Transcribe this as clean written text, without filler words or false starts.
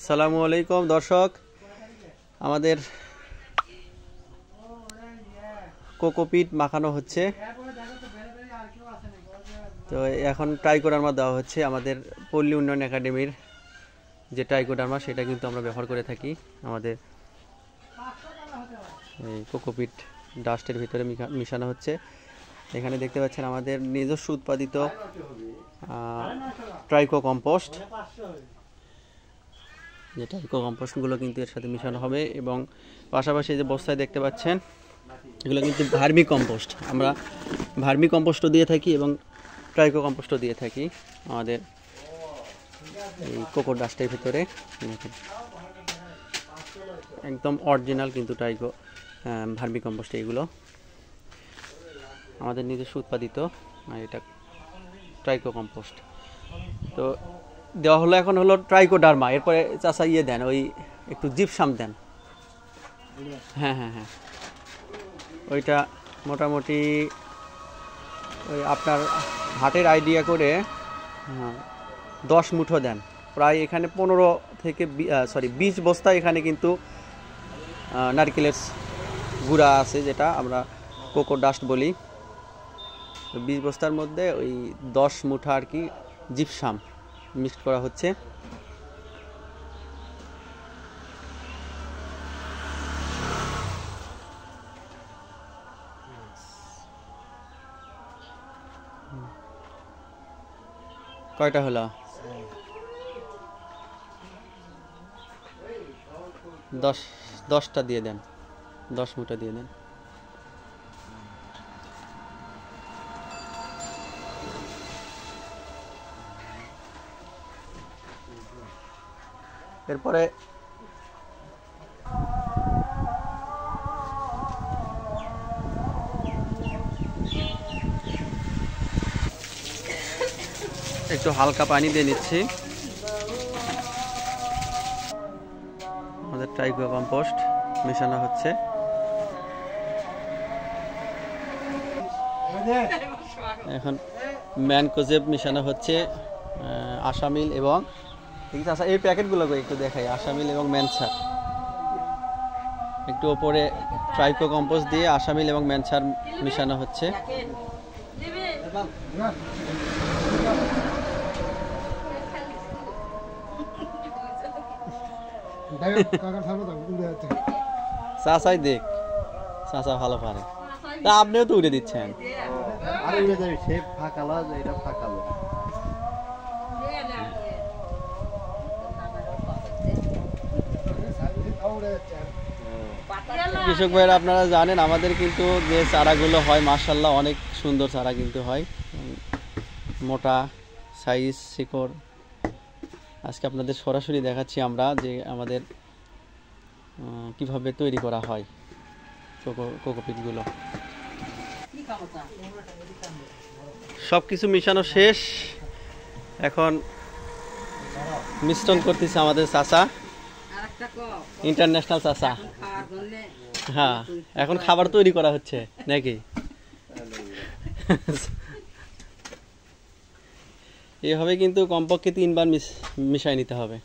আসসালামু আলাইকুম দর্শক, আমাদের কোকোপিট মাখানো হচ্ছে। তো এখন ট্রাইকোডার্মা দেওয়া হচ্ছে। আমাদের পল্লী উন্নয়ন একাডেমির যে ট্রাইকোডার্মা সেটা কিন্তু আমরা ব্যবহার করে থাকি আমাদের এই কোকোপিট ডাস্টের ভিতরে মিশানো হচ্ছে। এখানে দেখতে পাচ্ছেন আমাদের নিজস্ব উৎপাদিত ট্রাইকো কম্পোস্ট, যে ট্রাইকো কম্পোস্টগুলো কিন্তু এর সাথে মিশানো হবে। এবং পাশাপাশি যে বস্তায় দেখতে পাচ্ছেন এগুলো কিন্তু ভার্মি কম্পোস্ট। আমরা ভার্মি কম্পোস্টও দিয়ে থাকি এবং ট্রাইকো কম্পোস্টও দিয়ে থাকি আমাদের এই কোকো ডাস্টের ভিতরে। একদম অরিজিনাল কিন্তু ট্রাইকো ভার্মি কম্পোস্ট এইগুলো আমাদের নিজস্ব উৎপাদিত, এটা ট্রাইকো কম্পোস্ট। তো দেওয়া হলো, এখন হলো ট্রাইকোডার্মা। এরপরে চাষা দেন ওই একটু জিপসাম দেন। হ্যাঁ হ্যাঁ হ্যাঁ, ওইটা মোটামুটি ওই আপনার হাটের আইডিয়া করে 10 মুঠো দেন। প্রায় এখানে 15 থেকে 20 বস্তা এখানে কিন্তু নারকেলের গুঁড়া আছে, যেটা আমরা কোকো ডাস্ট বলি। 20 বস্তার মধ্যে ওই 10 মুঠা আর কি জিপসাম মিক্সড করা হচ্ছে। কয়টা হলো? 10টা দিয়ে দেন, 10 মুঠা দিয়ে দেন। এরপরে একটু হালকা পানি দিয়ে নিচ্ছি। আমাদের ট্রাইকো কম্পোস্ট মেশানো হচ্ছে। এখন ম্যানকোজেব মেশানো হচ্ছে, আশামিল এবং এই প্যাকেটগুলো একটু দেখাই। আশামিল এবং ম্যানসার, একটু ওপরে ট্রাইকো কম্পোস্ট দিয়ে আশামিল এবং ম্যানসার মেশানো হচ্ছে। চাচাই দেখ, চাচা ভালো পারে, তা আপনিও তো উড়ে দিচ্ছেন। কৃষক ভাইরা আপনারা জানেন আমাদের কিন্তু যে চারাগুলো হয় মাশাআল্লাহ অনেক সুন্দর চারা কিন্তু হয়, মোটা সাইজ শিকড়। আজকে আপনাদের সরাসরি দেখাচ্ছি আমরা যে আমাদের কিভাবে তৈরি করা হয় কোকোপিটগুলো। সব কিছু মিশানো শেষ, এখন মিশ্রণ করতেছে আমাদের চাচা, ইন্টারন্যাশনাল চাচা। হ্যাঁ, এখন খাবার তৈরি করা হচ্ছে নাকি? এভাবে কিন্তু কমপক্ষে 3 বার মিশাই নিতে হবে।